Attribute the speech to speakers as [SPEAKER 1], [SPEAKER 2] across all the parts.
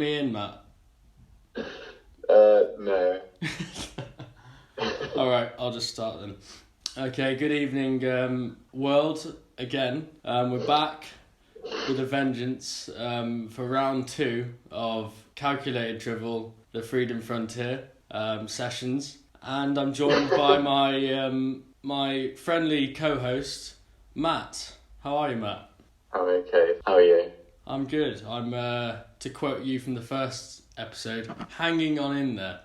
[SPEAKER 1] me in, Matt?
[SPEAKER 2] No.
[SPEAKER 1] Alright, I'll just start then. Okay, good evening, world, again. We're back with a vengeance for round 2 of Calculated Drivel, the Freedom Frontier sessions. And I'm joined by my friendly co-host, Matt. How are you, Matt?
[SPEAKER 2] I'm okay. How are you?
[SPEAKER 1] I'm good. I'm, to quote you from the first episode, hanging on in there.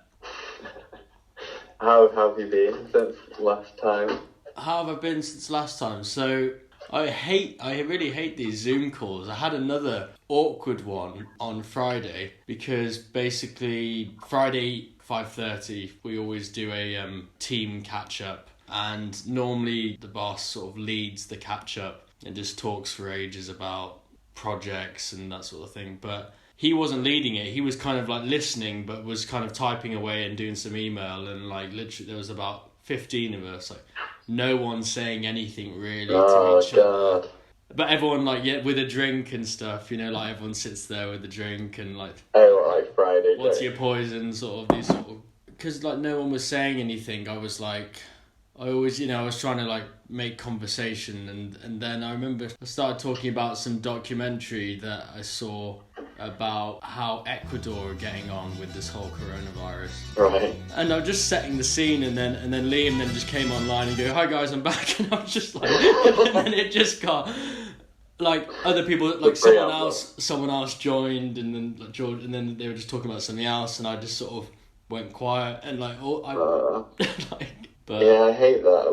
[SPEAKER 2] How have you been since last time?
[SPEAKER 1] How have I been since last time? So, I really hate these Zoom calls. I had another awkward one on Friday because basically Friday 5:30 we always do a team catch up, and normally the boss sort of leads the catch up and just talks for ages about projects and that sort of thing, but he wasn't leading it. He was kind of like listening, but was kind of typing away and doing some email, and like literally there was about 15 of us, like no one saying anything really to each other. But everyone with a drink and stuff, like everyone sits there with a drink and like,
[SPEAKER 2] like Friday.
[SPEAKER 1] What's your poison? Sort of these sort of, because like no one was saying anything. I was like, I always, I was trying to like make conversation, and then I remember I started talking about some documentary that I saw about how Ecuador are getting on with this whole coronavirus.
[SPEAKER 2] Right.
[SPEAKER 1] And I was just setting the scene, and then Liam then just came online and go, "Hi guys, I'm back," and I was just like, and then it just got like other people, like someone else joined, and then like George, and then they were just talking about something else, and I just sort of went quiet and like, But
[SPEAKER 2] yeah, I hate that.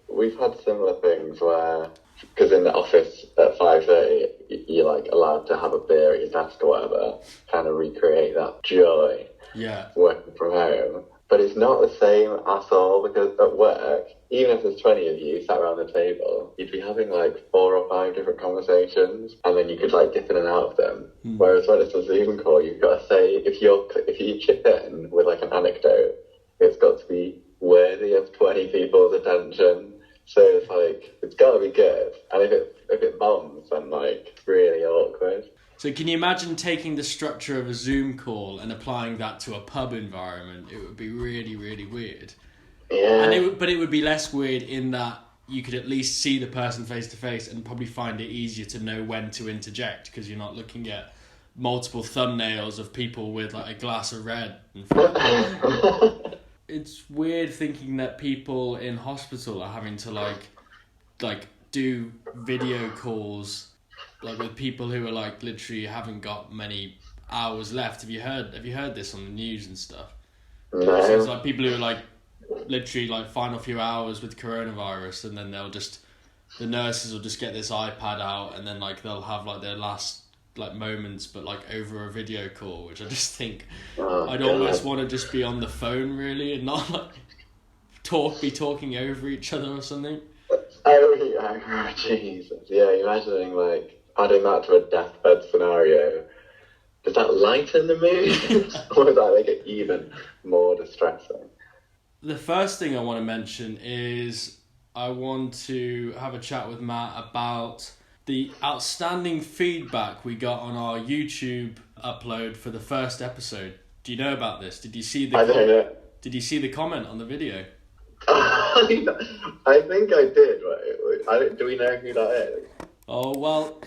[SPEAKER 2] We've had similar things where, because in the office at 5:30 you're like allowed to have a beer at your desk or whatever, kind of recreate that joy.
[SPEAKER 1] Yeah.
[SPEAKER 2] Working from home, but it's not the same at all, because at work, even if there's 20 of you sat around the table, you'd be having like 4 or 5 different conversations, and then you could like dip in and out of them. Whereas when it's a Zoom call, you've got to say, if you chip in with like an anecdote, it's got to be worthy of 20 people's attention. So it's like, it's got to be good, and if it bombs, then like it's really awkward.
[SPEAKER 1] So can you imagine taking the structure of a Zoom call and applying that to a pub environment? It would be really, really weird.
[SPEAKER 2] Yeah.
[SPEAKER 1] But it would be less weird in that you could at least see the person face to face and probably find it easier to know when to interject, because you're not looking at multiple thumbnails of people with like a glass of red in front of them. It's weird thinking that people in hospital are having to like do video calls like with people who are like literally haven't got many hours left. Have you heard this on the news and stuff?
[SPEAKER 2] No.
[SPEAKER 1] So it's like people who are like literally like final few hours with coronavirus, and then the nurses will just get this iPad out, and then like they'll have like their last like moments, but like over a video call, which I just think I'd almost want to just be on the phone really, and not like be talking over each other or something.
[SPEAKER 2] Oh Jesus! Yeah, imagining like adding that to a deathbed scenario. Does that lighten the mood, or does that make it even more distressing?
[SPEAKER 1] The first thing I want to mention is I want to have a chat with Matt about the outstanding feedback we got on our YouTube upload for the first episode. Do you know about this? Did you see the?
[SPEAKER 2] I don't know.
[SPEAKER 1] Did you see the comment on the video?
[SPEAKER 2] I think I did. Right? Do we know who that is?
[SPEAKER 1] Oh well,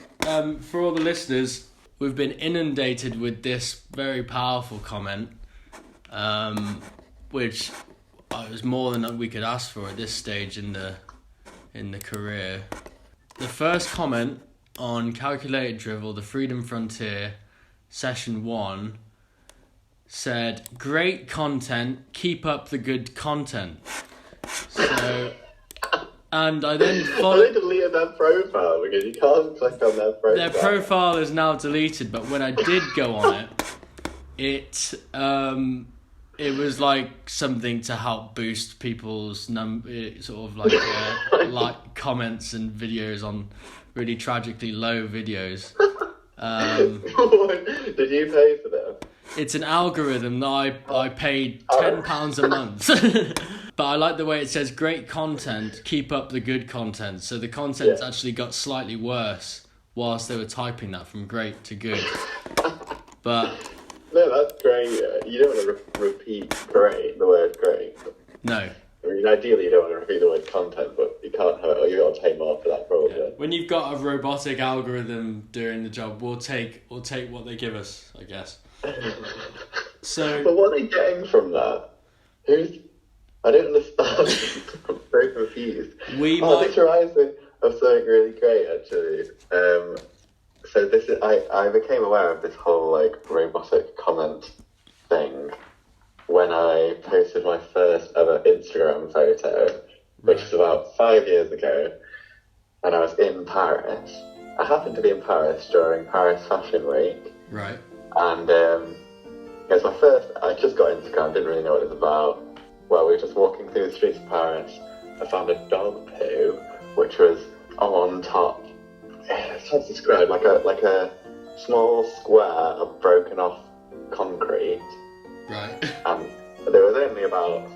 [SPEAKER 1] for all the listeners, we've been inundated with this very powerful comment, which was more than we could ask for at this stage in the career. The first comment on Calculated Drivel, the Freedom Frontier, Session 1, said, "Great content, keep up the good content." So, and I then followed...
[SPEAKER 2] I deleted their profile, because you can't click on their profile.
[SPEAKER 1] Their profile is now deleted, but when I did go on it, it was like something to help boost people's sort of like comments and videos on really tragically low videos.
[SPEAKER 2] Did you pay for them?
[SPEAKER 1] It's an algorithm that I paid £10 a month. But I like the way it says, "Great content, keep up the good content." So the content's actually got slightly worse whilst they were typing that from great to good. But
[SPEAKER 2] No, that's great. You don't want to repeat great, the word great.
[SPEAKER 1] No.
[SPEAKER 2] I mean, ideally you don't want to repeat the word content, but you can't have it, or you've got to pay more for that probably.
[SPEAKER 1] Yeah. When you've got a robotic algorithm doing the job, we'll take what they give us, I guess. So,
[SPEAKER 2] but what are they getting from that? I don't understand. I'm very confused. This reminds me of something really great, actually. So this is I became aware of this whole like robotic comment thing when I posted my first ever Instagram photo, which is about 5 years ago, and I was in Paris. I happened to be in Paris during Paris Fashion Week.
[SPEAKER 1] Right.
[SPEAKER 2] And it was my first, I just got Instagram, didn't really know what it was about. Well, we were just walking through the streets of Paris. I found a dog poo, which was on top. It's hard to describe, like a small square of broken off concrete.
[SPEAKER 1] Right.
[SPEAKER 2] And there was only about,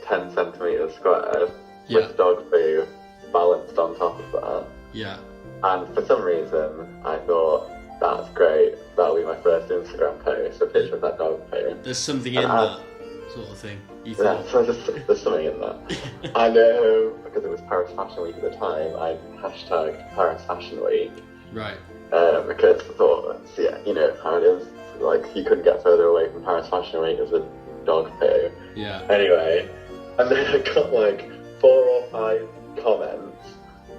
[SPEAKER 2] 10 centimetres square, with dog poo balanced on top of that.
[SPEAKER 1] Yeah.
[SPEAKER 2] And for some reason, I thought, that's great, that'll be my first Instagram post, a picture of that dog poo.
[SPEAKER 1] There's something in that sort of thing.
[SPEAKER 2] Yeah, so there's something in that. I know, because it was Paris Fashion Week at the time, I hashtagged Paris Fashion Week.
[SPEAKER 1] Right.
[SPEAKER 2] Because I thought, you know how it is, like, you couldn't get further away from Paris Fashion Week as a dog poo.
[SPEAKER 1] Yeah.
[SPEAKER 2] Anyway, and then I got like 4 or 5 comments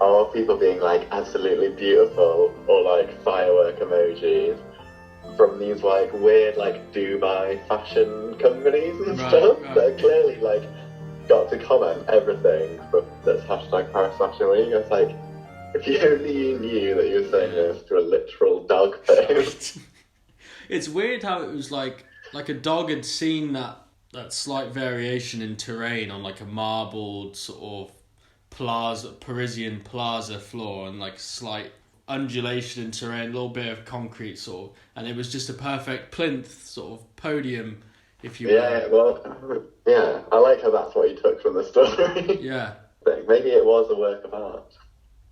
[SPEAKER 2] of people being like, absolutely beautiful, or like firework emojis from these like weird like Dubai fashion companies and stuff that clearly like got to comment everything that's hashtag Paris Fashion Week. I was like, if you only knew that you were saying this to a literal dog poo.
[SPEAKER 1] It's weird how it was like a dog had seen that slight variation in terrain on like a marbled sort of Parisian plaza floor, and like slight undulation in terrain, a little bit of concrete sort of, and it was just a perfect plinth sort of podium, if you will.
[SPEAKER 2] Yeah, well, yeah, I like how that's what you took from the story.
[SPEAKER 1] Yeah.
[SPEAKER 2] Maybe it was a work of art.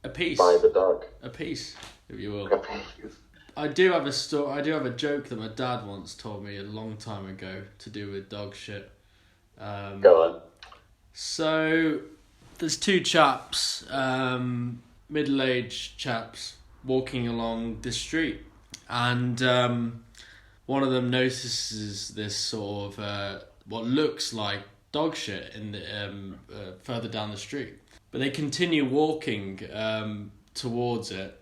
[SPEAKER 1] A piece.
[SPEAKER 2] By the dog.
[SPEAKER 1] A piece, if you will.
[SPEAKER 2] A piece.
[SPEAKER 1] I do have a joke that my dad once told me a long time ago to do with dog shit.
[SPEAKER 2] Go on.
[SPEAKER 1] So, there's 2 chaps, middle-aged chaps, walking along the street, and one of them notices this sort of what looks like dog shit in the further down the street. But they continue walking towards it.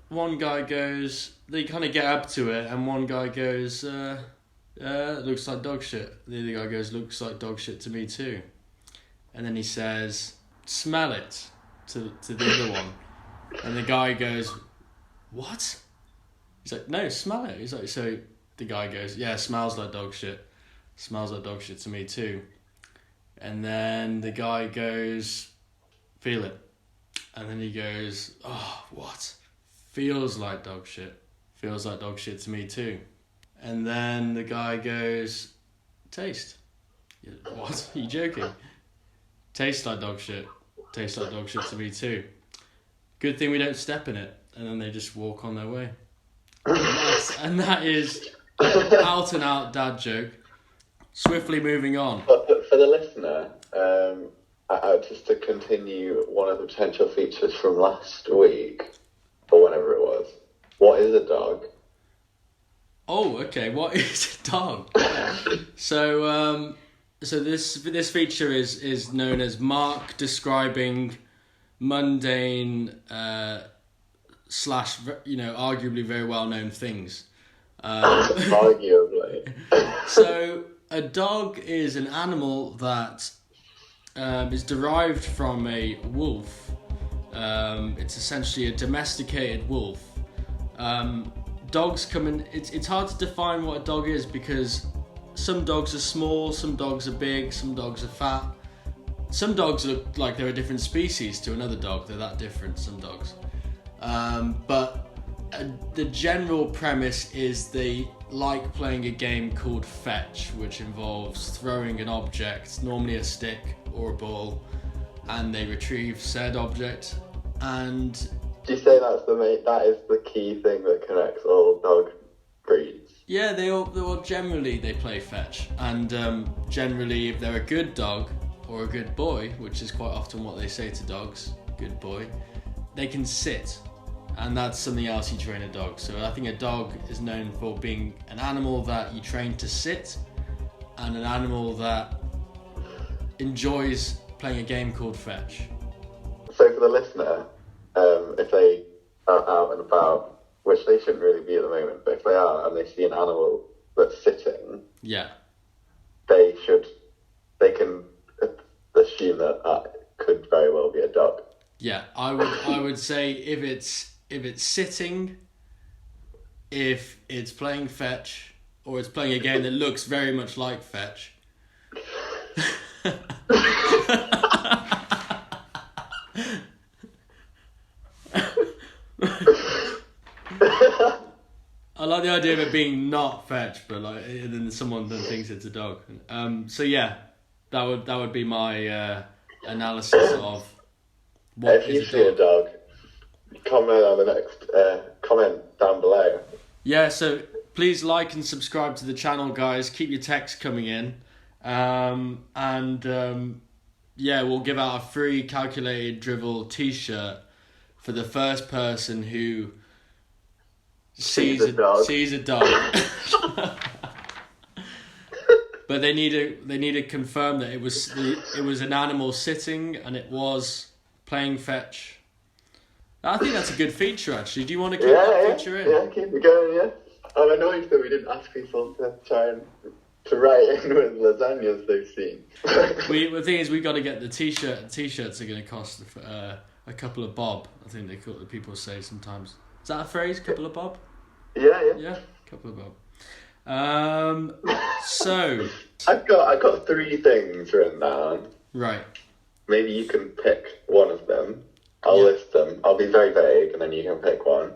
[SPEAKER 1] One guy goes, they kind of get up to it, and one guy goes, looks like dog shit. The other guy goes, looks like dog shit to me too. And then he says, smell it, to the other one. And the guy goes, what? He's like, no, smell it. He's like, so the guy goes, yeah, smells like dog shit. Smells like dog shit to me too. And then the guy goes, feel it. And then he goes, oh, what? Feels like dog shit. Feels like dog shit to me too. And then the guy goes, taste. What? Are you joking? Tastes like dog shit. Tastes like dog shit to me too. Good thing we don't step in it. And then they just walk on their way. And that is out and out dad joke. Swiftly moving on.
[SPEAKER 2] But for the listener, just to continue one of the potential features from last week, or whenever it was, what is a dog?
[SPEAKER 1] Oh, okay. What is a dog? So this feature is known as Mark describing mundane slash arguably very well known things.
[SPEAKER 2] Arguably.
[SPEAKER 1] So a dog is an animal that is derived from a wolf. It's essentially a domesticated wolf. Dogs come in. It's hard to define what a dog is because some dogs are small, some dogs are big, some dogs are fat. Some dogs look like they're a different species to another dog. They're that different, some dogs. But the general premise is they like playing a game called fetch, which involves throwing an object, normally a stick or a ball, and they retrieve said object. And
[SPEAKER 2] do you say that is the key thing that connects all dog breeds?
[SPEAKER 1] Yeah, generally they play fetch, and generally if they're a good dog or a good boy, which is quite often what they say to dogs, good boy, they can sit, and that's something else you train a dog. So I think a dog is known for being an animal that you train to sit, and an animal that enjoys playing a game called fetch.
[SPEAKER 2] So for the listener, if they are out and about, which they shouldn't really be at the moment, but if they are and they see an animal that's sitting,
[SPEAKER 1] yeah,
[SPEAKER 2] they can assume that could very well be a dog.
[SPEAKER 1] Yeah, I would say if it's sitting, if it's playing fetch, or it's playing a game that looks very much like fetch. I like the idea of it being not fetch, but like then someone then thinks it's a dog. So yeah, that would be my analysis of what
[SPEAKER 2] if you see a dog, comment on the next comment down below.
[SPEAKER 1] Yeah, so please like and subscribe to the channel, guys. Keep your texts coming in, yeah, we'll give out a free calculated Drivel t-shirt for the first person who sees a dog. But they need to confirm that it was an animal sitting and it was playing fetch. I think that's a good feature, actually. Do you want to keep that feature in?
[SPEAKER 2] Yeah, keep it going. Yeah, I'm annoyed that we didn't ask people to try and to write in with lasagnas they've seen.
[SPEAKER 1] The thing is, we got to get the t-shirt. T-shirts are going to cost a couple of bob. I think the people say sometimes. Is that a phrase? Couple of bob?
[SPEAKER 2] Yeah.
[SPEAKER 1] Yeah, couple of bob. So
[SPEAKER 2] I've got 3 things written down.
[SPEAKER 1] Right.
[SPEAKER 2] Maybe you can pick one of them. I'll list them. I'll be very vague, and then you can pick one.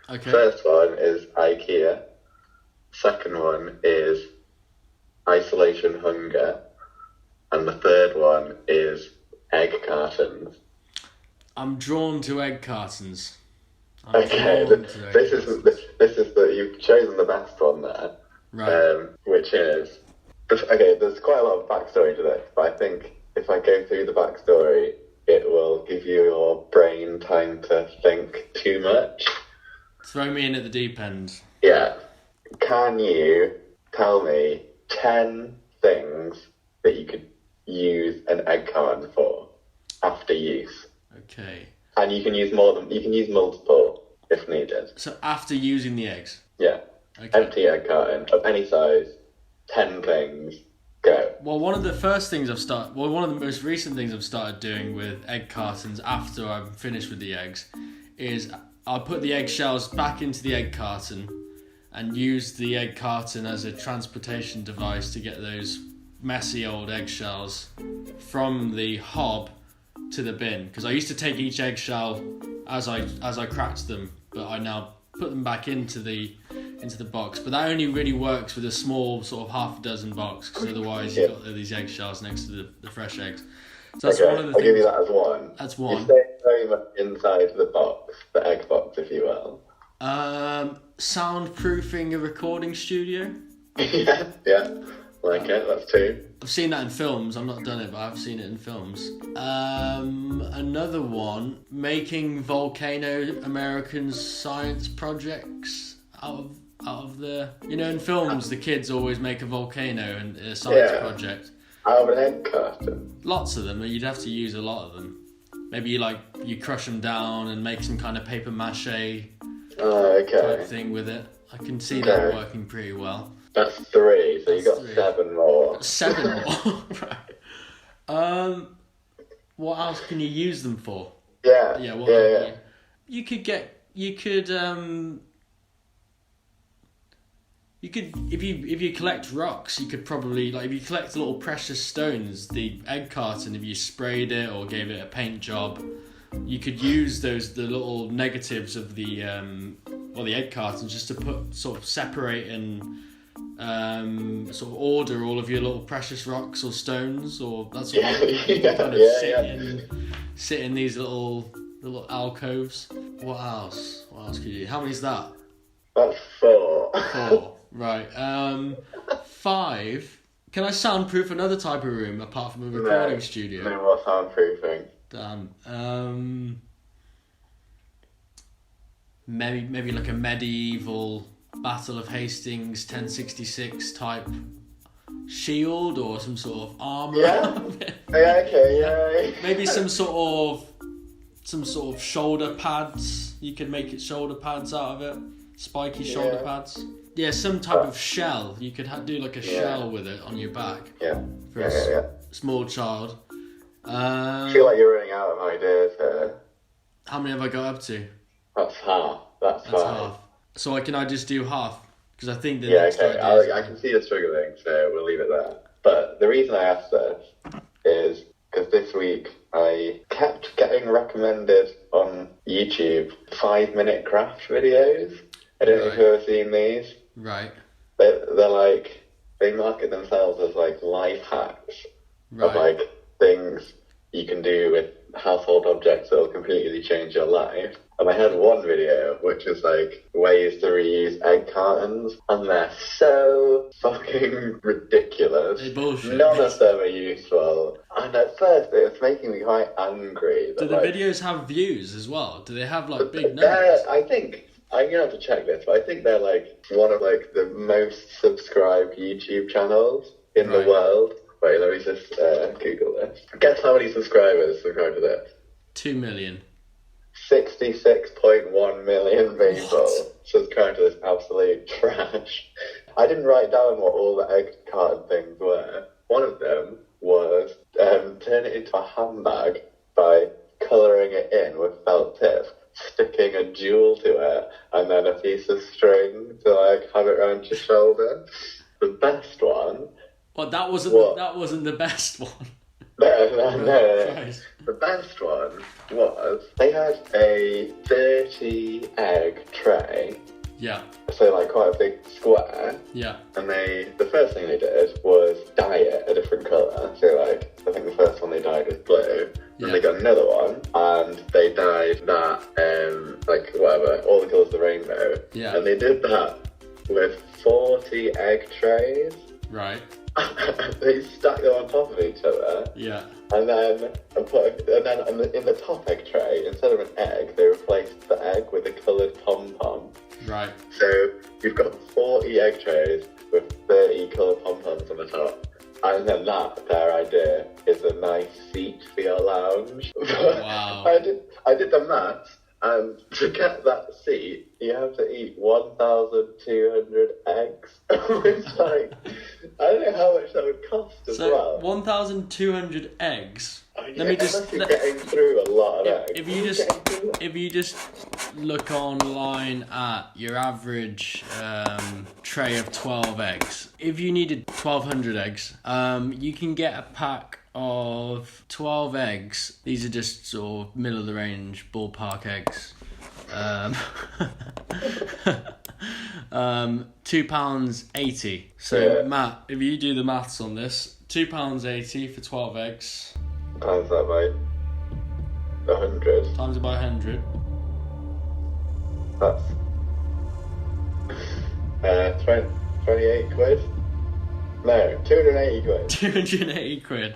[SPEAKER 1] Okay.
[SPEAKER 2] First one is Ikea. Second one is isolation hunger. And the third one is egg cartons. I'm
[SPEAKER 1] drawn to egg cartons.
[SPEAKER 2] This is you've chosen the best one there.
[SPEAKER 1] Right.
[SPEAKER 2] Which is... there's quite a lot of backstory to this, but I think if I go through the backstory, it will give you your brain time to think too much.
[SPEAKER 1] Throw me in at the deep end.
[SPEAKER 2] Yeah. Can you tell me 10 things that you could use an egg carton for after use?
[SPEAKER 1] Okay.
[SPEAKER 2] And you can use multiple if needed.
[SPEAKER 1] So after using the eggs?
[SPEAKER 2] Yeah. Okay. Empty egg carton of any size, 10 things. Go.
[SPEAKER 1] Well, one of the most recent things I've started doing with egg cartons after I'm finished with the eggs is I'll put the eggshells back into the egg carton and use the egg carton as a transportation device to get those messy old eggshells from the hob to the bin. Because I used to take each eggshell as I cracked them, but I now put them back into the box. But that only really works with a small sort of half a dozen box, because otherwise you've got these eggshells next to the fresh eggs. So that's one of the things.
[SPEAKER 2] I'll give you that as one.
[SPEAKER 1] That's one.
[SPEAKER 2] You stay very much inside the box, the egg box, if you will.
[SPEAKER 1] Soundproofing a recording studio.
[SPEAKER 2] yeah. Like it, that's 2.
[SPEAKER 1] I've seen that in films. I've not done it, but I've seen it in films. Another one, making volcano American science projects out of the... in films, the kids always make a volcano and a science project.
[SPEAKER 2] Out of an egg carton?
[SPEAKER 1] Lots of them, you'd have to use a lot of them. Maybe you crush them down and make some kind of paper mache type thing with it. I can see that working pretty well.
[SPEAKER 2] That's 3, so you got 3. 7 more.
[SPEAKER 1] 7 more, right. What else can you use them for?
[SPEAKER 2] Yeah.
[SPEAKER 1] You could if you collect rocks, you could probably, if you collect little precious stones, the egg carton, if you sprayed it or gave it a paint job, you could use the little negatives of the egg cartons just to separate and order all of your little precious rocks or stones or that sort of thing. Sit in these little alcoves. What else could you do? How many is that?
[SPEAKER 2] That's 4.
[SPEAKER 1] 4. Right. 5. Can I soundproof another type of room apart from a recording studio?
[SPEAKER 2] No more soundproofing.
[SPEAKER 1] Damn. Maybe like a medieval Battle of Hastings 1066 type shield or some sort of armor.
[SPEAKER 2] Yeah. Okay. Yeah.
[SPEAKER 1] Maybe some sort of shoulder pads. You could make it shoulder pads out of it. Spiky shoulder pads. Yeah, some type of shell. You could do like a shell with it on your back.
[SPEAKER 2] Yeah.
[SPEAKER 1] For a small child.
[SPEAKER 2] I feel like you're running out of ideas here.
[SPEAKER 1] How many have I got up to?
[SPEAKER 2] That's half. That's
[SPEAKER 1] half. So can I just do half? Because I think the
[SPEAKER 2] next idea I can see you're struggling, so we'll leave it there. But the reason I asked this is because this week I kept getting recommended on YouTube 5-minute craft videos. I don't know if you've ever seen these.
[SPEAKER 1] Right.
[SPEAKER 2] They're like, they market themselves as like life hacks of like things you can do with household objects that will completely change your life. And I had one video which was like ways to reuse egg cartons, and they're so fucking ridiculous.
[SPEAKER 1] They're bullshit.
[SPEAKER 2] None of them are useful. And at first it was making me quite angry.
[SPEAKER 1] Do the videos have views as well? Do they have like big numbers?
[SPEAKER 2] I think I'm gonna have to check this, but I think they're like one of like the most subscribed YouTube channels in the world. Wait, let me just Google this. Guess how many subscribers subscribe to this?
[SPEAKER 1] 2 million.
[SPEAKER 2] 66.1 million people subscribe to this absolute trash. I didn't write down what all the egg carton things were. One of them was turn it into a handbag by colouring it in with felt tip, sticking a jewel to it, and then a piece of string to like have it around your shoulder. The best one.
[SPEAKER 1] Well, that wasn't the best one.
[SPEAKER 2] No. The best one was they had a 30 egg tray.
[SPEAKER 1] Yeah.
[SPEAKER 2] So like quite a big square.
[SPEAKER 1] Yeah.
[SPEAKER 2] And the first thing they did was dye it a different colour. So like I think the first one they dyed was blue. And they got another one and they dyed that like whatever, all the colours of the rainbow.
[SPEAKER 1] Yeah.
[SPEAKER 2] And they did that with 40 egg trays.
[SPEAKER 1] Right.
[SPEAKER 2] They stacked them on top of each other.
[SPEAKER 1] Yeah.
[SPEAKER 2] And then in the top egg tray, instead of an egg, they replaced the egg with a coloured pom-pom.
[SPEAKER 1] Right.
[SPEAKER 2] So you've got 40 egg trays with 30 coloured pom-poms on the top. And then their idea is a nice seat for your lounge.
[SPEAKER 1] Wow.
[SPEAKER 2] I did the maths. And to get that seat, you have to eat 1,200 eggs. It's like, I don't know how much that would cost as well.
[SPEAKER 1] 1,200 eggs.
[SPEAKER 2] Let me just. You're getting through a lot of eggs.
[SPEAKER 1] If you just look online at your average tray of 12 eggs, if you needed 1,200 eggs, you can get a pack of 12 eggs. These are just sort of middle of the range ballpark eggs. £2.80. So Matt, if you do the maths on this, £2.80 for 12 eggs.
[SPEAKER 2] Times that by 100.
[SPEAKER 1] Times it by 100.
[SPEAKER 2] That's 28 quid. No, 280 quid.
[SPEAKER 1] 280 quid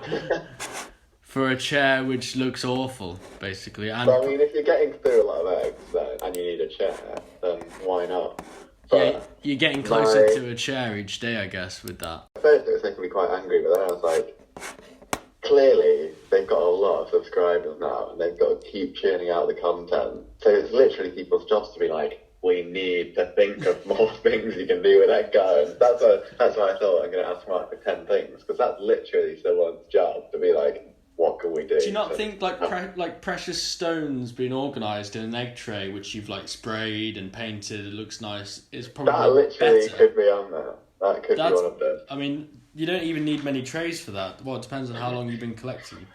[SPEAKER 1] for a chair which looks awful, basically. And
[SPEAKER 2] so, I mean, if you're getting through a lot of eggs then, and you need a chair, then why not?
[SPEAKER 1] But you're getting closer to a chair each day, I guess, with that.
[SPEAKER 2] At first it was making me quite angry, but then I was like, clearly they've got a lot of subscribers now, and they've got to keep churning out the content. So it's literally people's jobs to be like, we need to think of more things you can do with egg cartons. That's why I thought I'm going to ask Mark for 10 things, because that's literally someone's job to be like, what can we do?
[SPEAKER 1] Do you not think like precious stones being organised in an egg tray, which you've like sprayed and painted, it looks nice, is probably
[SPEAKER 2] that literally
[SPEAKER 1] better.
[SPEAKER 2] Could be on there. That could be one of them.
[SPEAKER 1] I mean, you don't even need many trays for that. Well, it depends on how long you've been collecting.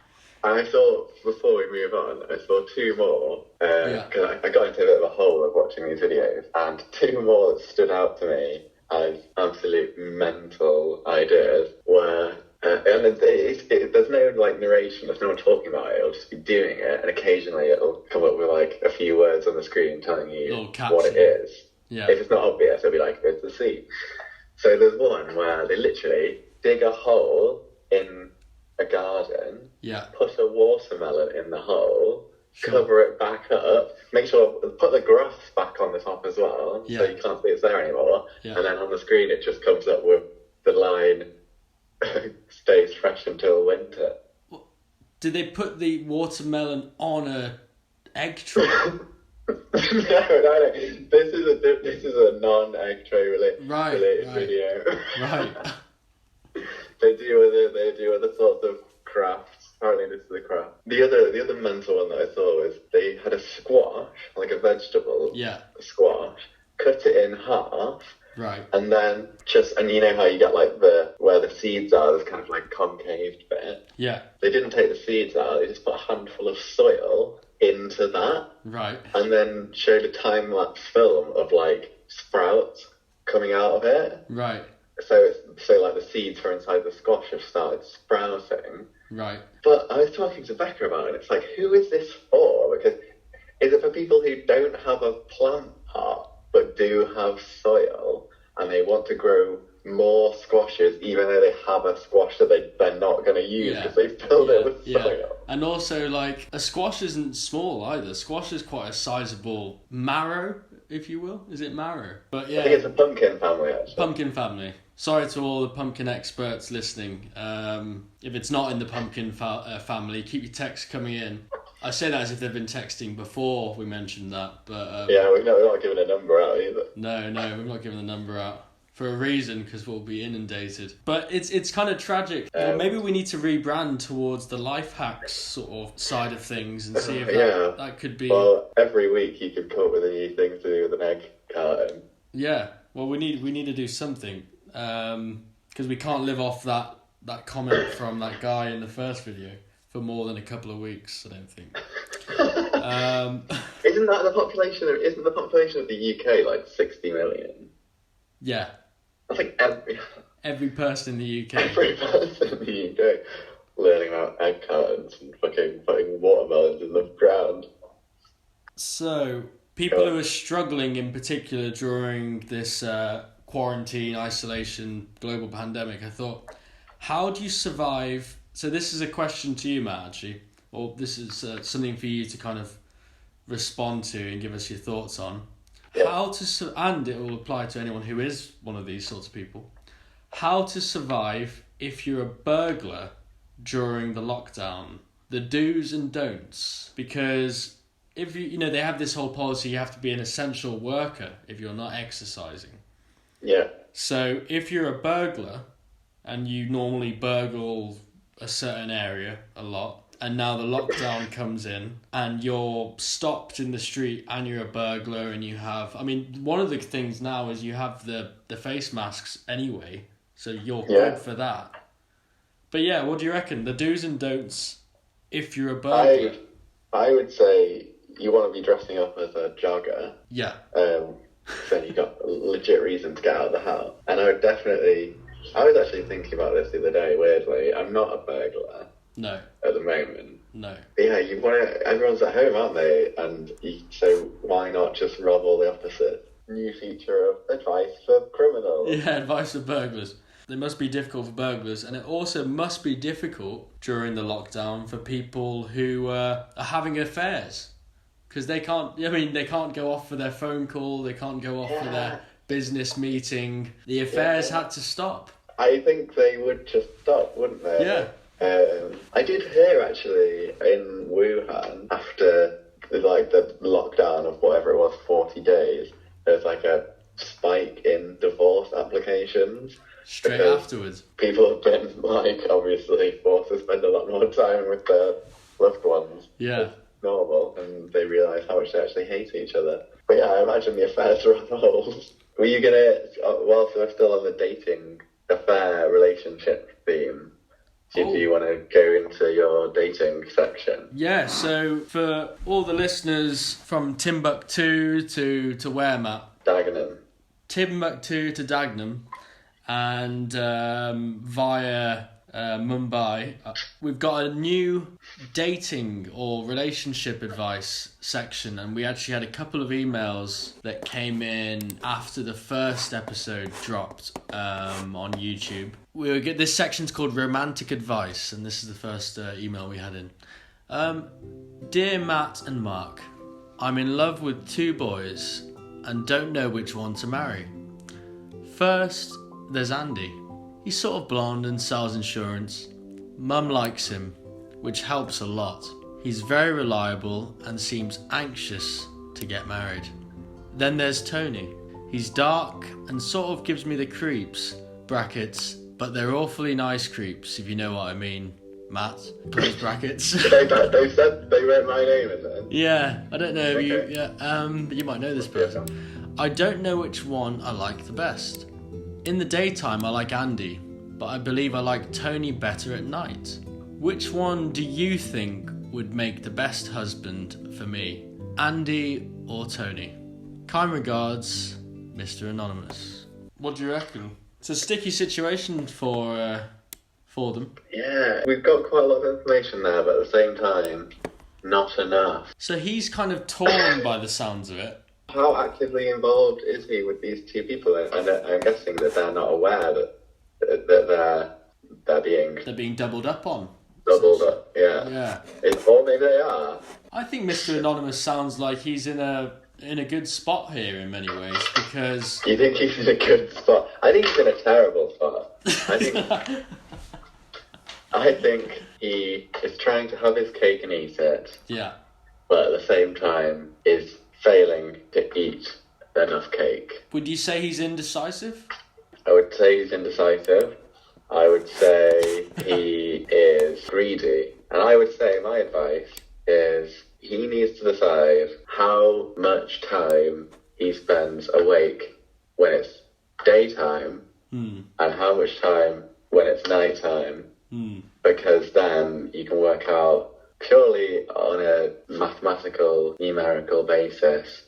[SPEAKER 2] And I saw, before we move on, I saw two more, because I got into a bit of a hole of watching these videos, and two more that stood out to me as absolute mental ideas were, and there's no like narration, there's no one talking about it, it'll just be doing it, and occasionally it'll come up with like a few words on the screen telling you what it is.
[SPEAKER 1] Yeah.
[SPEAKER 2] If it's not obvious, it'll be like, it's the seat. So there's one where they literally dig a hole in a garden, put a watermelon in the hole, cover it back up, make sure, put the grass back on the top as well, so you can't see it's there anymore, and then on the screen it just comes up with the line, stays fresh until winter.
[SPEAKER 1] Did they put the watermelon on a egg tray?
[SPEAKER 2] No. This is a non-egg tray related video. Right. They do other sorts of crafts. Apparently, this is a craft. The other mental one that I saw was they had a squash, like a vegetable.
[SPEAKER 1] Yeah.
[SPEAKER 2] A squash. Cut it in half.
[SPEAKER 1] Right.
[SPEAKER 2] And then and you know how you get like where the seeds are, there's kind of like concaved bit.
[SPEAKER 1] Yeah.
[SPEAKER 2] They didn't take the seeds out. They just put a handful of soil into that.
[SPEAKER 1] Right.
[SPEAKER 2] And then showed a time-lapse film of like sprouts coming out of it.
[SPEAKER 1] Right.
[SPEAKER 2] So like the seeds from inside the squash have started sprouting.
[SPEAKER 1] Right.
[SPEAKER 2] But I was talking to Becca about it, and it's like, who is this for? Because is it for people who don't have a plant pot but do have soil and they want to grow more squashes even though they have a squash that they're not going to use because they filled it with soil?
[SPEAKER 1] And also, like, a squash isn't small either. Squash is quite a sizable marrow, if you will. Is it marrow? But yeah,
[SPEAKER 2] I think it's a pumpkin family, actually.
[SPEAKER 1] Pumpkin family. Sorry to all the pumpkin experts listening. If it's not in the pumpkin family, keep your texts coming in. I say that as if they've been texting before we mentioned that, but
[SPEAKER 2] we're not giving a number out either.
[SPEAKER 1] No, we're not giving the number out for a reason, because we'll be inundated. But it's kind of tragic. Well, maybe we need to rebrand towards the life hacks sort of side of things and see if that could be.
[SPEAKER 2] Well, every week you could come up with a new thing to do with an egg carton.
[SPEAKER 1] Yeah. Well, we need to do something. Because we can't live off that comment from that guy in the first video for more than a couple of weeks, I don't think.
[SPEAKER 2] Isn't the population of the UK like 60 million?
[SPEAKER 1] Yeah.
[SPEAKER 2] That's like
[SPEAKER 1] every person in the UK.
[SPEAKER 2] Every person in the UK learning about egg cartons and fucking putting watermelons in the ground.
[SPEAKER 1] So, people who are struggling in particular during this quarantine, isolation, global pandemic, I thought, how do you survive? So this is a question to you, Matt, actually, or this is something for you to kind of respond to and give us your thoughts on. How to, and it will apply to anyone who is one of these sorts of people, how to survive if you're a burglar during the lockdown, the do's and don'ts, because if they have this whole policy, you have to be an essential worker if you're not exercising.
[SPEAKER 2] Yeah.
[SPEAKER 1] So if you're a burglar and you normally burgle a certain area a lot, and now the lockdown comes in and you're stopped in the street and you're a burglar and you have... I mean, one of the things now is you have the face masks anyway, so you're good for that. But yeah, what do you reckon? The do's and don'ts if you're a burglar?
[SPEAKER 2] I would say you want to be dressing up as a jogger.
[SPEAKER 1] Yeah.
[SPEAKER 2] Then you got a legit reason to get out of the house. And I was actually thinking about this the other day, weirdly. I'm not a burglar.
[SPEAKER 1] No.
[SPEAKER 2] At the moment.
[SPEAKER 1] No.
[SPEAKER 2] But yeah, everyone's at home, aren't they? And so why not just rob all the opposites? New feature of advice for criminals.
[SPEAKER 1] Yeah, advice for burglars. It must be difficult for burglars, and it also must be difficult during the lockdown for people who are having affairs. Because they can't go off for their phone call, they can't go off for their business meeting. The affairs had to stop.
[SPEAKER 2] I think they would just stop, wouldn't they?
[SPEAKER 1] Yeah.
[SPEAKER 2] I did hear, actually, in Wuhan, after the lockdown of whatever it was, 40 days, there's like a spike in divorce applications.
[SPEAKER 1] Straight afterwards.
[SPEAKER 2] People have been, obviously forced to spend a lot more time with their loved ones.
[SPEAKER 1] Yeah.
[SPEAKER 2] Normal, and they realise how much they actually hate each other. But yeah, I imagine the affairs are on hold. Were you gonna, whilst we're still on the dating affair relationship theme, do you want to go into your dating section? Yeah,
[SPEAKER 1] so for all the listeners from Timbuktu to where, Matt?
[SPEAKER 2] Dagenham.
[SPEAKER 1] Timbuktu to Dagenham, and via Mumbai. We've got a new dating or relationship advice section, and we actually had a couple of emails that came in after the first episode dropped on YouTube. This section's called Romantic Advice, and this is the first email we had in. Dear Matt and Mark, I'm in love with 2 boys and don't know which one to marry. First, there's Andy. He's sort of blonde and sells insurance. Mum likes him, which helps a lot. He's very reliable and seems anxious to get married. Then there's Tony. He's dark and sort of gives me the creeps, brackets, but they're awfully nice creeps, if you know what I mean, Matt, close brackets.
[SPEAKER 2] They said they read my name in there.
[SPEAKER 1] Yeah, I don't know.
[SPEAKER 2] Okay.
[SPEAKER 1] You might know this person. I don't know which one I like the best. In the daytime, I like Andy, but I believe I like Tony better at night. Which one do you think would make the best husband for me, Andy or Tony? Kind regards, Mr. Anonymous. What do you reckon? It's a sticky situation for them.
[SPEAKER 2] Yeah, we've got quite a lot of information there, but at the same time, not enough.
[SPEAKER 1] So he's kind of torn by the sounds of it.
[SPEAKER 2] How actively involved is he with these 2 people? And I'm guessing that they're not aware that they're being
[SPEAKER 1] doubled up on.
[SPEAKER 2] Doubled up, yeah.
[SPEAKER 1] Yeah.
[SPEAKER 2] Or maybe they are.
[SPEAKER 1] I think Mr. Anonymous sounds like he's in a good spot here in many ways, because...
[SPEAKER 2] You think he's in a good spot? I think he's in a terrible spot. I think he is trying to have his cake and eat it.
[SPEAKER 1] Yeah.
[SPEAKER 2] But at the same time is failing to eat enough cake.
[SPEAKER 1] Would you say he's indecisive?
[SPEAKER 2] I would say he's indecisive. I would say he is greedy. And I would say my advice is he needs to decide how much time he spends awake when it's daytime and how much time when it's nighttime. Because then you can work out purely on a mathematical, numerical basis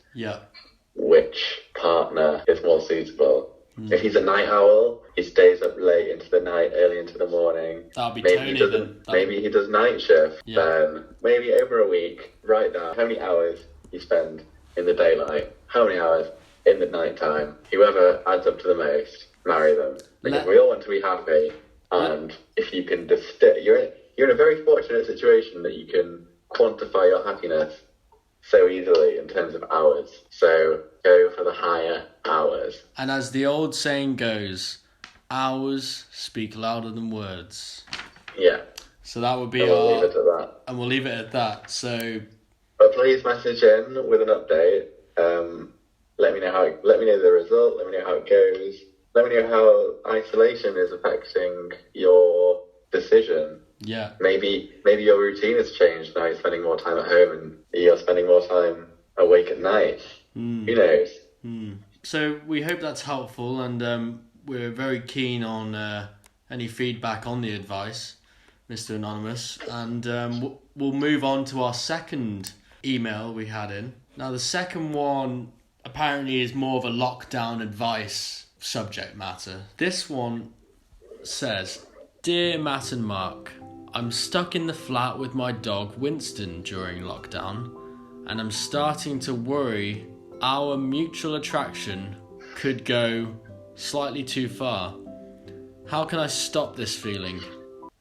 [SPEAKER 2] which partner is more suitable. If he's a night owl, he stays up late into the night, early into the morning.
[SPEAKER 1] That'll be
[SPEAKER 2] maybe
[SPEAKER 1] Tony then.
[SPEAKER 2] Maybe he does night shift. Then maybe over a week, write down how many hours you spend in the daylight, how many hours in the nighttime. Whoever adds up to the most, marry them. Because we all want to be happy. And if you can you're in a very fortunate situation that you can quantify your happiness so easily in terms of hours. So go for the higher hours.
[SPEAKER 1] And as the old saying goes, hours speak louder than words.
[SPEAKER 2] Yeah.
[SPEAKER 1] So that would be
[SPEAKER 2] we'll leave it at that.
[SPEAKER 1] And we'll leave it at that. So
[SPEAKER 2] but please message in with an update. Let me know the result, let me know how it goes. Let me know how isolation is affecting your decision.
[SPEAKER 1] Yeah.
[SPEAKER 2] Maybe your routine has changed. Now you're spending more time at home and you're spending more time awake at night. Who knows?
[SPEAKER 1] So we hope that's helpful, and we're very keen on any feedback on the advice, Mr. Anonymous. And we'll move on to our second email we had in. Now the second one apparently is more of a lockdown advice subject matter. This one says, Dear Matt and Mark, I'm stuck in the flat with my dog Winston during lockdown, and I'm starting to worry our mutual attraction could go slightly too far. How can I stop this feeling?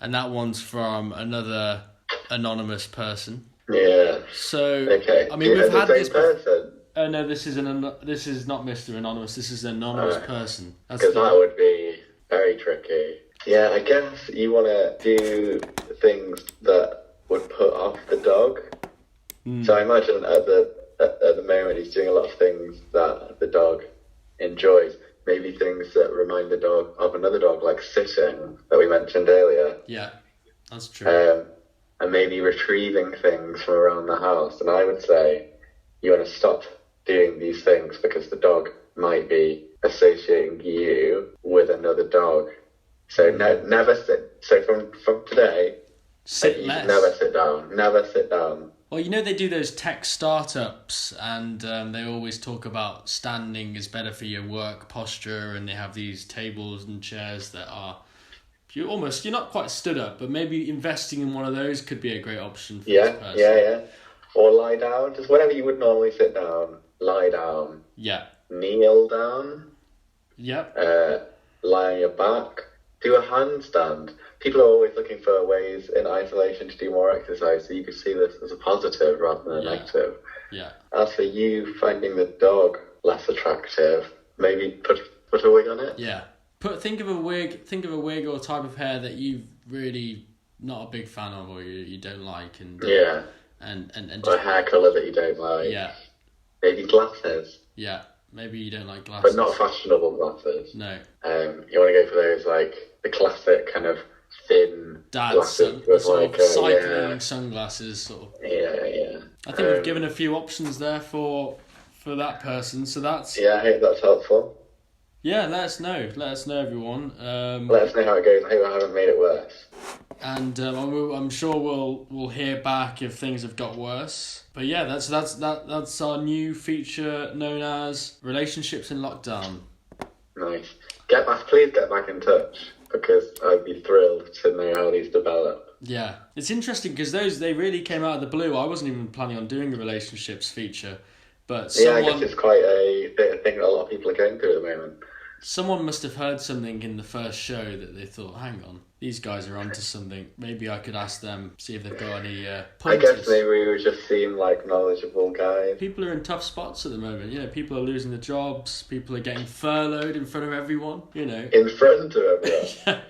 [SPEAKER 1] And that one's from another anonymous person.
[SPEAKER 2] Yeah.
[SPEAKER 1] So,
[SPEAKER 2] okay.
[SPEAKER 1] I mean, we've had this
[SPEAKER 2] person.
[SPEAKER 1] Oh no, this is not Mr. Anonymous. This is an anonymous person.
[SPEAKER 2] Because that would be very tricky. Yeah, I guess you want to do things that would put off the dog. So I imagine at the moment he's doing a lot of things that the dog enjoys. Maybe things that remind the dog of another dog, like sitting that we mentioned earlier.
[SPEAKER 1] Yeah, that's true.
[SPEAKER 2] And maybe retrieving things from around the house. And I would say you want to stop doing these things because the dog might be associating you with another dog. So never sit. So from today,
[SPEAKER 1] sit
[SPEAKER 2] you
[SPEAKER 1] less.
[SPEAKER 2] should never sit down. Never sit down.
[SPEAKER 1] Well, you know they do those tech startups, and they always talk about standing is better for your work posture, and they have these tables and chairs that are you're not quite stood up, but maybe investing in one of those could be a great option for
[SPEAKER 2] Yeah,
[SPEAKER 1] this person.
[SPEAKER 2] yeah. Or lie down. Just whenever you would normally sit down, lie down.
[SPEAKER 1] Yeah.
[SPEAKER 2] Kneel down.
[SPEAKER 1] Yep.
[SPEAKER 2] Lie on your back. Do a handstand. People are always looking for ways in isolation to do more exercise, so you could see this as a positive rather than a negative.
[SPEAKER 1] Yeah.
[SPEAKER 2] As for you finding the dog less attractive, maybe put a wig on it.
[SPEAKER 1] Yeah. Think of a wig or type of hair that you really not a big fan of or you don't like, and
[SPEAKER 2] or a hair colour that you don't like.
[SPEAKER 1] Yeah.
[SPEAKER 2] Maybe glasses.
[SPEAKER 1] Yeah. Maybe you don't like glasses.
[SPEAKER 2] But not fashionable glasses.
[SPEAKER 1] No.
[SPEAKER 2] You want to go for those, like, the classic kind of thin glasses with
[SPEAKER 1] cycling sunglasses, sort of.
[SPEAKER 2] Yeah.
[SPEAKER 1] I think we've given a few options there for that person, so that's...
[SPEAKER 2] Yeah, I hope that's helpful.
[SPEAKER 1] Yeah, let us know, everyone.
[SPEAKER 2] Let us know how it goes. I hope I haven't made it worse.
[SPEAKER 1] And I'm sure we'll hear back if things have got worse. But yeah, that's our new feature known as Relationships in Lockdown.
[SPEAKER 2] Nice. Please get back in touch, because I'd be thrilled to know how these develop.
[SPEAKER 1] Yeah, it's interesting because they really came out of the blue. I wasn't even planning on doing a relationships feature, but
[SPEAKER 2] I guess it's quite a thing that a lot of people are going through at the moment.
[SPEAKER 1] Someone must have heard something in the first show that they thought, hang on, these guys are onto something. Maybe I could ask them, see if they've got any pointers.
[SPEAKER 2] I guess maybe we would just seem like knowledgeable guys.
[SPEAKER 1] People are in tough spots at the moment. You know, people are losing their jobs. People are getting furloughed in front of everyone. You know,
[SPEAKER 2] in front of everyone.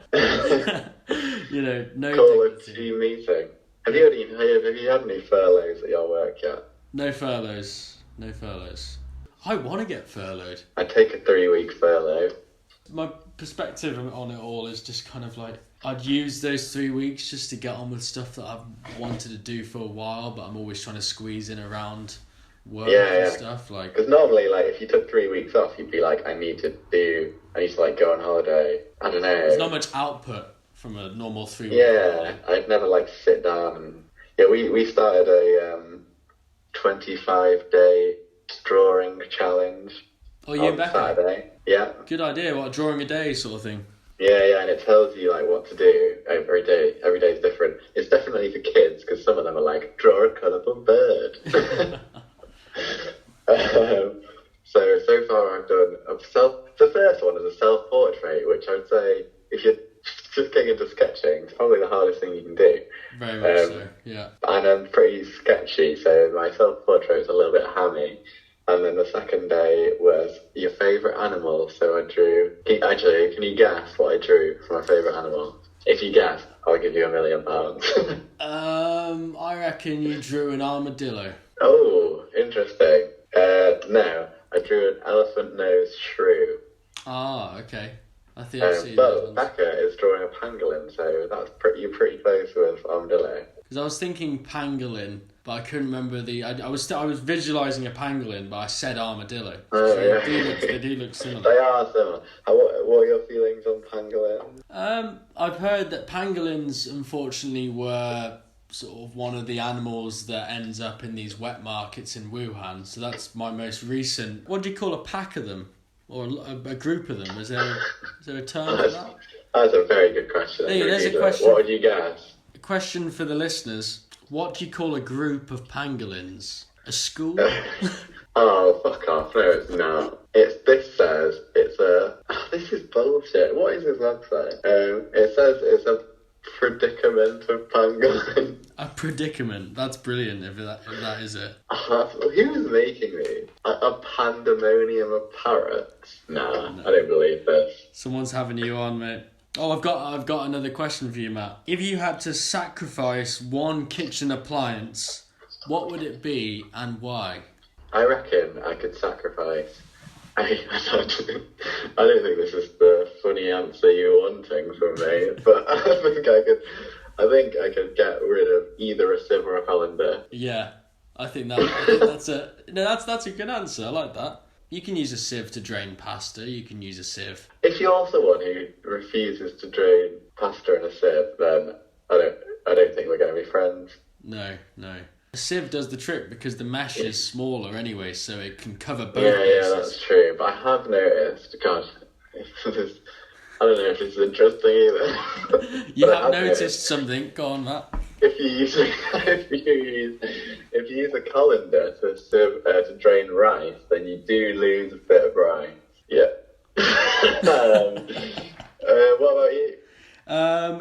[SPEAKER 1] You know, no.
[SPEAKER 2] Call a team meeting. Have you had any furloughs at your work yet?
[SPEAKER 1] No furloughs. I want to get furloughed.
[SPEAKER 2] I take a 3-week furlough.
[SPEAKER 1] My perspective on it all is just kind of like, I'd use those 3 weeks just to get on with stuff that I've wanted to do for a while, but I'm always trying to squeeze in around work and stuff. Like,
[SPEAKER 2] because normally, like, if you took 3 weeks off, you'd be like, I need to like go on holiday. I don't know.
[SPEAKER 1] There's not much output from a normal 3 week
[SPEAKER 2] holiday. I'd never like sit down and we started a 25-day drawing challenge.
[SPEAKER 1] Oh, you and Becca?
[SPEAKER 2] Saturday. Yeah.
[SPEAKER 1] Good idea. What, drawing a day sort of thing?
[SPEAKER 2] Yeah, and it tells you like what to do every day. Every day is different. It's definitely for kids, because some of them are like, draw a colourful bird. So far I've done the first one is a self-portrait, which I would say, if you're just getting into sketching, it's probably the hardest thing you can do.
[SPEAKER 1] Very much so, yeah.
[SPEAKER 2] And I'm pretty sketchy, so my self-portrait is a little bit hammy. And then the second day was your favourite animal, so I drew... Actually, can you guess what I drew for my favourite animal? If you guess, I'll give you £1 million.
[SPEAKER 1] I reckon you drew an armadillo.
[SPEAKER 2] Oh, interesting. No, I drew an elephant-nosed shrew.
[SPEAKER 1] Ah, okay. I think I've seen
[SPEAKER 2] but Becca is drawing a pangolin, so you're pretty close with armadillo.
[SPEAKER 1] Because I was thinking pangolin, but I couldn't remember I was visualising a pangolin, but I said armadillo. They do look similar.
[SPEAKER 2] They are similar. What are your feelings on pangolin?
[SPEAKER 1] I've heard that pangolins, unfortunately, were sort of one of the animals that ends up in these wet markets in Wuhan. So that's my most recent... What do you call a pack of them? Or a group of them? Is there a term for that?
[SPEAKER 2] That's a very good question.
[SPEAKER 1] There's a question.
[SPEAKER 2] What would you guess?
[SPEAKER 1] A question for the listeners. What do you call a group of pangolins? A school?
[SPEAKER 2] Oh, fuck off. No, it's not. This is bullshit. What is this website? It says it's a predicament of pangolin. A
[SPEAKER 1] predicament? That's brilliant if that is it.
[SPEAKER 2] Who's making these? A pandemonium of parrots? Nah, no. I don't believe this.
[SPEAKER 1] Someone's having you on, mate. Oh, I've got another question for you, Matt. If you had to sacrifice one kitchen appliance, what would it be and why?
[SPEAKER 2] I reckon I could sacrifice... I don't think this is the funny answer you're wanting from me, but I think I could get rid of either a sieve or a colander.
[SPEAKER 1] Yeah, I think that's a good answer. I like that. You can use a sieve to drain pasta. You can use a sieve.
[SPEAKER 2] If you're someone who refuses to drain pasta in a sieve, then I don't think we're going to be friends.
[SPEAKER 1] No. A sieve does the trick because the mesh is smaller anyway, so it can cover both
[SPEAKER 2] bases. Yeah, that's true. But I have noticed, God, I don't know if it's interesting either.
[SPEAKER 1] You
[SPEAKER 2] But
[SPEAKER 1] have noticed something. Go on, Matt.
[SPEAKER 2] if you use if you use a colander to drain rice, then you do lose a bit of rice. Yeah. What about you?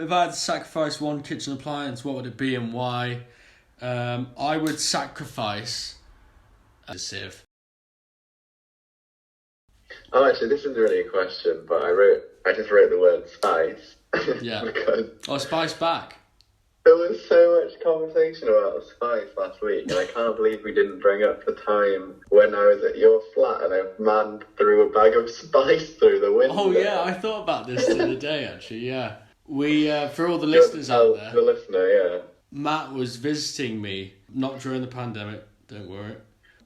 [SPEAKER 1] If I had to sacrifice one kitchen appliance, what would it be and why? I would sacrifice a sieve.
[SPEAKER 2] Oh, actually, this isn't really a question, but I just wrote the word spice.
[SPEAKER 1] Yeah.
[SPEAKER 2] Because
[SPEAKER 1] Or spice back.
[SPEAKER 2] there was so much conversation about spice last week, and I can't believe we didn't bring up the time when I was at your flat and a man threw a bag of spice through the window.
[SPEAKER 1] Oh yeah, I thought about this the other day actually. Yeah, we for all the listeners out there.
[SPEAKER 2] The listener, yeah.
[SPEAKER 1] Matt was visiting me, not during the pandemic. Don't worry.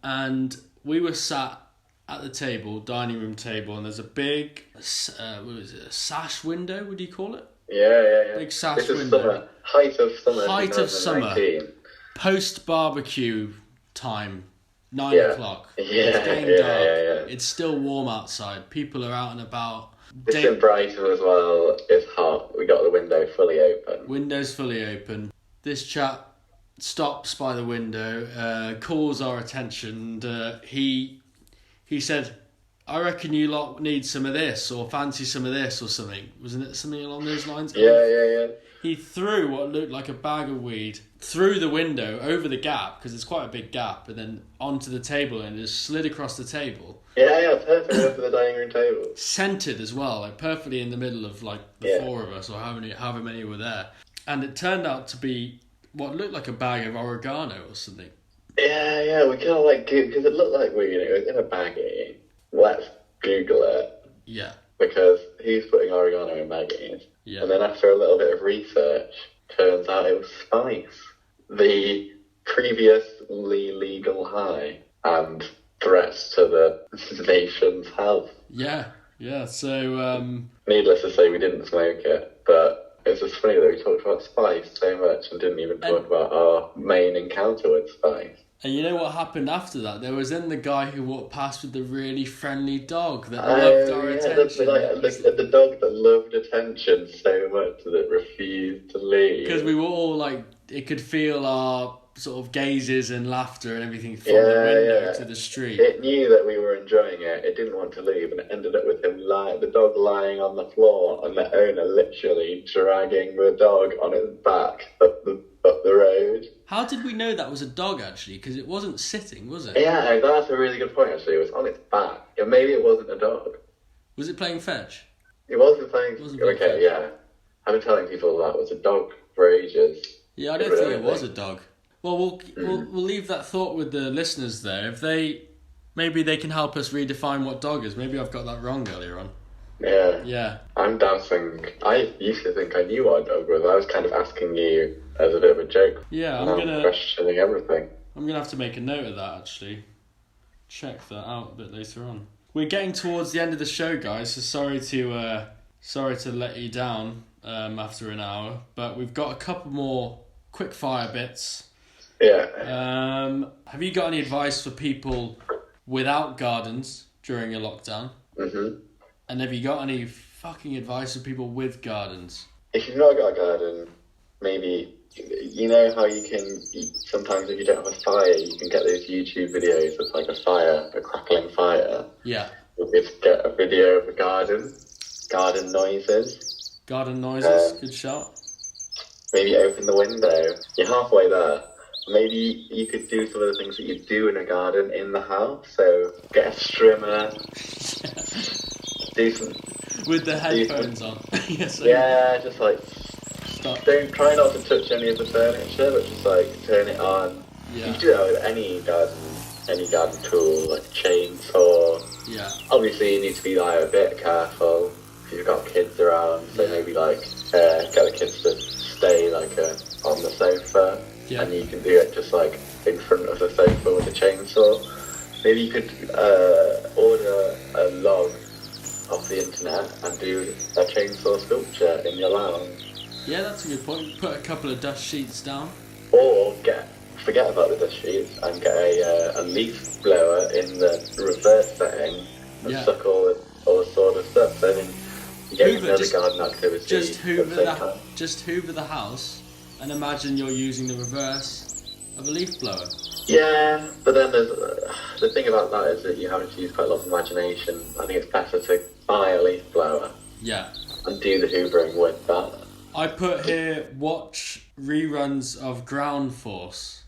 [SPEAKER 1] And we were sat at the table, dining room table, and there's a big, what was it, a sash window? Would you call it?
[SPEAKER 2] Yeah.
[SPEAKER 1] Big sash
[SPEAKER 2] this is
[SPEAKER 1] window.
[SPEAKER 2] Summer. Height of summer.
[SPEAKER 1] Height of summer.
[SPEAKER 2] 2019.
[SPEAKER 1] Post barbecue time, 9
[SPEAKER 2] Yeah.
[SPEAKER 1] o'clock.
[SPEAKER 2] Yeah,
[SPEAKER 1] It's getting
[SPEAKER 2] yeah,
[SPEAKER 1] dark.
[SPEAKER 2] yeah.
[SPEAKER 1] It's still warm outside. People are out and about.
[SPEAKER 2] It's in Brighton as well. It's hot. We got the window fully open.
[SPEAKER 1] Window's fully open. This chap stops by the window, calls our attention, and he said, I reckon you lot need some of this, or fancy some of this, or something. Wasn't it something along those lines?
[SPEAKER 2] Yeah.
[SPEAKER 1] He threw what looked like a bag of weed through the window, over the gap, because it's quite a big gap, and then onto the table, and just slid across the table.
[SPEAKER 2] Yeah, perfect over the dining room table.
[SPEAKER 1] Centered as well, like perfectly in the middle of like the four of us, or however many were there. And it turned out to be what looked like a bag of oregano or something.
[SPEAKER 2] Yeah, we kind of like, because it looked like weed, it was in a baggie. Let's Google it.
[SPEAKER 1] Yeah.
[SPEAKER 2] Because he's putting oregano in baggies.
[SPEAKER 1] Yeah.
[SPEAKER 2] And then after a little bit of research, turns out it was spice. The previously legal high and threats to the nation's health.
[SPEAKER 1] Yeah. So,
[SPEAKER 2] Needless to say, we didn't smoke it, but it's just funny that we talked about spice so much and didn't even talk about our main encounter with spice.
[SPEAKER 1] And you know what happened after that? There was then the guy who walked past with the really friendly dog that loved our attention.
[SPEAKER 2] The dog that loved attention so much that it refused to leave.
[SPEAKER 1] Because we were all like, it could feel our sort of gazes and laughter and everything from the window to the street.
[SPEAKER 2] It knew that we were enjoying it. It didn't want to leave, and it ended up with him the dog lying on the floor, and the owner literally dragging the dog on its back up the road.
[SPEAKER 1] How did we know that was a dog actually? Because it wasn't sitting, was it?
[SPEAKER 2] Yeah, that's a really good point actually. It was on its back. Yeah, maybe it wasn't a dog.
[SPEAKER 1] Was it playing fetch?
[SPEAKER 2] It wasn't playing.
[SPEAKER 1] Fetch.
[SPEAKER 2] Yeah. I've been telling people that was a dog for ages.
[SPEAKER 1] Yeah, I don't think it was a dog. Well, we'll leave that thought with the listeners there. If maybe they can help us redefine what dog is. Maybe I've got that wrong earlier on.
[SPEAKER 2] Yeah. I'm doubting. I used to think I knew what a dog was. I was kind of asking you as a bit of a joke.
[SPEAKER 1] Yeah,
[SPEAKER 2] I'm questioning everything.
[SPEAKER 1] I'm gonna have to make a note of that actually. Check that out a bit later on. We're getting towards the end of the show, guys. So sorry to let you down after an hour, but we've got a couple more quick fire bits.
[SPEAKER 2] Yeah.
[SPEAKER 1] Have you got any advice for people without gardens during a lockdown?
[SPEAKER 2] Mm-hmm.
[SPEAKER 1] And have you got any fucking advice for people with gardens?
[SPEAKER 2] If you've not got a garden, maybe, you know how you can, sometimes if you don't have a fire, you can get those YouTube videos of like a crackling fire.
[SPEAKER 1] Yeah.
[SPEAKER 2] You could get a video of a garden noises.
[SPEAKER 1] Garden noises, good shout.
[SPEAKER 2] Maybe open the window. You're halfway there. Maybe you could do some of the things that you do in a garden in the house. So get a strimmer. Do some
[SPEAKER 1] with the headphones on. Yes.
[SPEAKER 2] Just like stop. Don't try not to touch any of the furniture, but just like turn it on. Yeah. You can do that with any garden tool, like a chainsaw.
[SPEAKER 1] Yeah.
[SPEAKER 2] Obviously, you need to be like a bit careful if you've got kids around. So maybe like get the kids to stay like on the sofa. Yeah. And you can do it just like in front of the sofa with a chainsaw. Maybe you could order a log off the internet and do a chainsaw sculpture in your lounge.
[SPEAKER 1] Yeah, that's a good point. Put a couple of dust sheets down.
[SPEAKER 2] Or forget about the dust sheets and get a leaf blower in the reverse setting and suck all the sort of stuff. So then you getting another garden activity.
[SPEAKER 1] Just hoover the house, and imagine you're using the reverse of a leaf blower.
[SPEAKER 2] Yeah, but then there's the thing about that is that you have to use quite a lot of imagination. I think it's better to buy a leaf blower.
[SPEAKER 1] Yeah.
[SPEAKER 2] And do the hoovering with that.
[SPEAKER 1] I put here, watch reruns of Ground Force.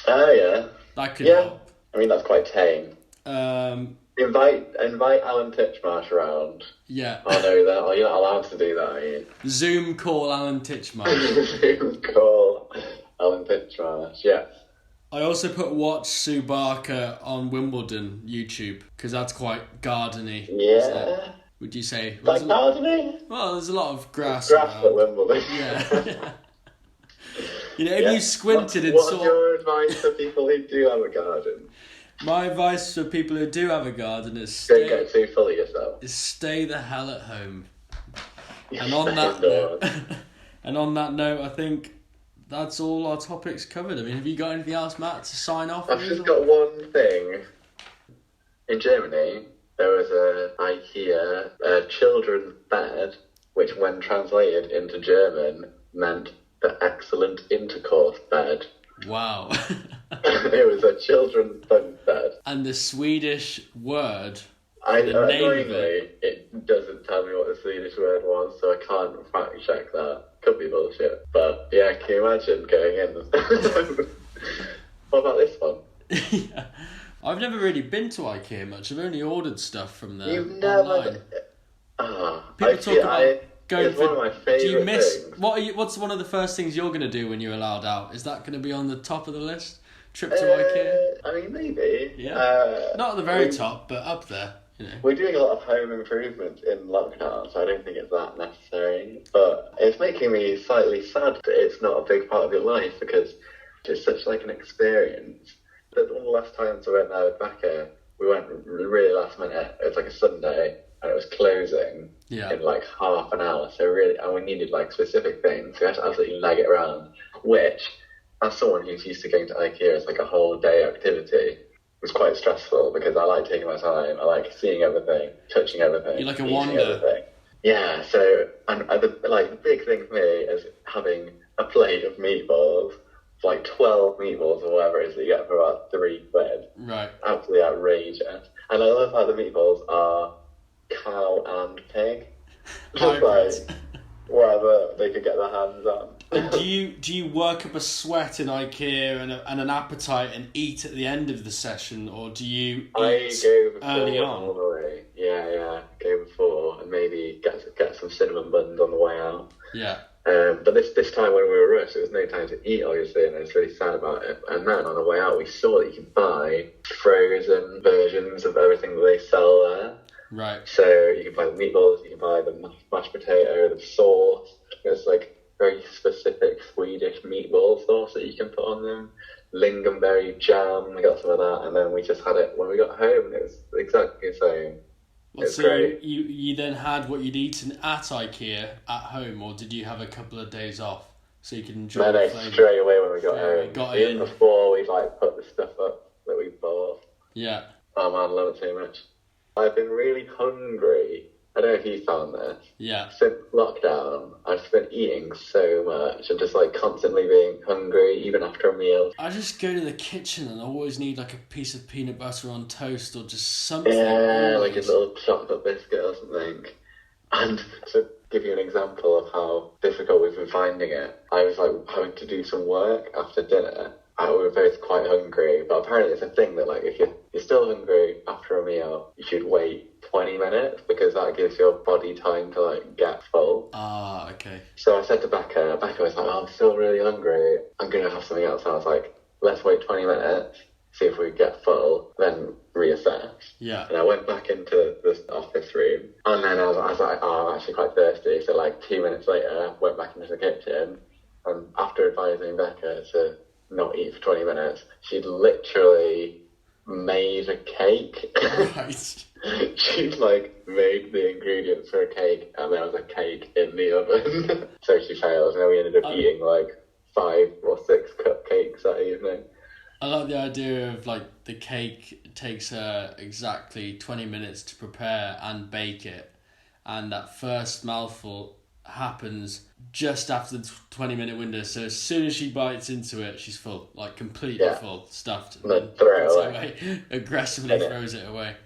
[SPEAKER 2] Oh, yeah.
[SPEAKER 1] That could help.
[SPEAKER 2] I mean, that's quite tame. Invite Alan Titchmarsh around.
[SPEAKER 1] Yeah.
[SPEAKER 2] Oh, no, you're not allowed to do that, are you?
[SPEAKER 1] Zoom call Alan Titchmarsh.
[SPEAKER 2] Zoom call Alan Titchmarsh, yeah.
[SPEAKER 1] I also put watch Sue Barker on Wimbledon YouTube, because that's quite gardeny.
[SPEAKER 2] Yeah.
[SPEAKER 1] Would you say?
[SPEAKER 2] Like gardening?
[SPEAKER 1] Well, there's a lot of grass
[SPEAKER 2] around. At Wimbledon.
[SPEAKER 1] Yeah. You know, if you squinted and
[SPEAKER 2] saw... What's your advice for people who do have a garden?
[SPEAKER 1] My advice for people who do have a garden is
[SPEAKER 2] don't get too full of yourself.
[SPEAKER 1] Is stay the hell at home. And on that note, I think that's all our topics covered. I mean, have you got anything else, Matt, to sign off?
[SPEAKER 2] I've just got one thing. In Germany, there was a Ikea children's bed, which when translated into German meant the excellent intercourse bed.
[SPEAKER 1] Wow.
[SPEAKER 2] It was a children's bunk bed.
[SPEAKER 1] And the Swedish word,
[SPEAKER 2] annoyingly, it doesn't tell me what the Swedish word was, so I can't fact check that. Could be bullshit. But yeah, can you imagine going in? What about this one?
[SPEAKER 1] Yeah. I've never really been to Ikea much. I've only ordered stuff from there.
[SPEAKER 2] You've never...
[SPEAKER 1] online. People talk about going for...
[SPEAKER 2] One of my favourite
[SPEAKER 1] do you miss...
[SPEAKER 2] things.
[SPEAKER 1] What's one of the first things you're going to do when you're allowed out? Is that going to be on the top of the list? Trip to Ikea?
[SPEAKER 2] I mean, maybe.
[SPEAKER 1] Yeah. Not at the very top, but up there. You know.
[SPEAKER 2] We're doing a lot of home improvement in lockdown, so I don't think it's that necessary. But it's making me slightly sad that it's not a big part of your life, because it's such like an experience. One of the last times I went there with Becca, we went really last minute. It was like a Sunday, and it was closing in like half an hour. So really, and we needed like specific things. We had to absolutely leg it around, which, as someone who's used to going to Ikea as like a whole day activity, was quite stressful, because I like taking my time. I like seeing everything, touching everything.
[SPEAKER 1] You like a wander.
[SPEAKER 2] Everything. Yeah, so, and the big thing for me is having a plate of meatballs, like 12 meatballs or whatever it is that you get for about £3.
[SPEAKER 1] Right.
[SPEAKER 2] Absolutely outrageous. And I love how the meatballs are cow and pig. Just like whatever they could get their hands on.
[SPEAKER 1] And do you work up a sweat in Ikea and an appetite and eat at the end of the session, or do you eat early on?
[SPEAKER 2] Normally. Yeah, go before and maybe get some cinnamon buns on the way out.
[SPEAKER 1] Yeah.
[SPEAKER 2] But this time when we were rushed, there was no time to eat, obviously, and I was really sad about it. And then on the way out, we saw that you could buy frozen versions of everything that they sell there.
[SPEAKER 1] Right.
[SPEAKER 2] So you can buy the meatballs, you can buy the mashed potato, the sauce. There's like very specific Swedish meatball sauce that you can put on them. Lingonberry jam, we got some of that, and then we just had it when we got home, and it was exactly the same.
[SPEAKER 1] Well, so you then had what you'd eaten at Ikea at home, or did you have a couple of days off so you could enjoy the flavour?
[SPEAKER 2] Straight away when we got home. Even before we put the stuff up that we bought.
[SPEAKER 1] Yeah.
[SPEAKER 2] Oh man, I love it so much. I've been really hungry. I don't know if you found this.
[SPEAKER 1] Yeah.
[SPEAKER 2] Since lockdown, I've been eating so much and just like constantly being hungry, even after a meal.
[SPEAKER 1] I just go to the kitchen and I always need like a piece of peanut butter on toast or just something.
[SPEAKER 2] Yeah, like a little chocolate biscuit or something. And to give you an example of how difficult we've been finding it, I was like having to do some work after dinner. We were both quite hungry, but apparently it's a thing that like if you're still hungry after a meal, you should wait 20 minutes because that gives your body time to like get full.
[SPEAKER 1] Ah, okay.
[SPEAKER 2] So I said to Becca was like, I'm still really hungry, I'm going to have something else. And I was like, let's wait 20 minutes, see if we get full, then reassess.
[SPEAKER 1] Yeah.
[SPEAKER 2] And I went back into the office room, and then I was like, I'm actually quite thirsty. So like 2 minutes later, went back into the kitchen, and after advising Becca to not eat for 20 minutes, she'd literally made a cake.
[SPEAKER 1] Right.
[SPEAKER 2] She'd like made the ingredients for a cake, and there was a cake in the oven. So she failed, and then we ended up eating like 5 or 6 cupcakes that evening.
[SPEAKER 1] I like the idea of like the cake takes exactly 20 minutes to prepare and bake it, and that first mouthful happens just after the 20-minute window. So as soon as she bites into it, she's full, like completely full, stuffed. And
[SPEAKER 2] then throw it
[SPEAKER 1] away. Aggressively throws it away.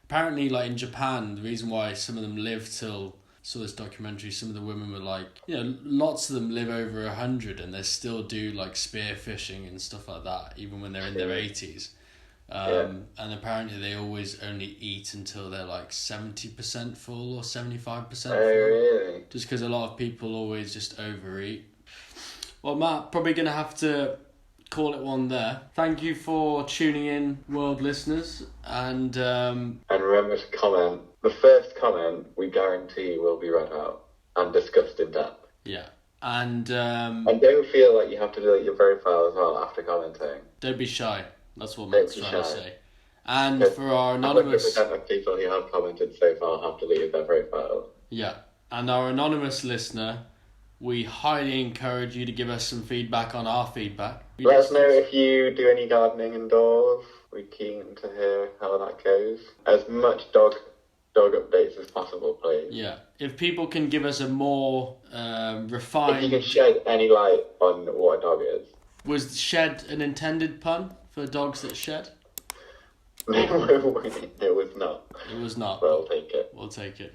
[SPEAKER 1] Apparently, like in Japan, the reason why some of them live till, saw this documentary, some of the women were like, lots of them live over 100 and they still do like spear fishing and stuff like that, even when they're in their 80s. And apparently they always only eat until they're like 70% full or 75% full.
[SPEAKER 2] Oh, really?
[SPEAKER 1] Just because a lot of people always just overeat. Well, Matt, probably going to have to call it one there. Thank you for tuning in, world listeners. And
[SPEAKER 2] remember to comment. The first comment, we guarantee, will be read out and discussed in depth.
[SPEAKER 1] Yeah. And
[SPEAKER 2] don't feel like you have to delete your profile as well after commenting.
[SPEAKER 1] Don't be shy. That's what Matt's trying to say. And for our anonymous...
[SPEAKER 2] 100% of people who have commented so far have deleted their profile.
[SPEAKER 1] Yeah. And our anonymous listener, we highly encourage you to give us some feedback on our feedback.
[SPEAKER 2] Let us know if you do any gardening indoors. We're keen to hear how that goes. As much dog updates as possible, please.
[SPEAKER 1] Yeah. If people can give us a more refined...
[SPEAKER 2] If you can shed any light on what a dog is.
[SPEAKER 1] Was shed an intended pun for dogs that shed?
[SPEAKER 2] It was not.
[SPEAKER 1] It was not.
[SPEAKER 2] We'll take it.
[SPEAKER 1] We'll take it.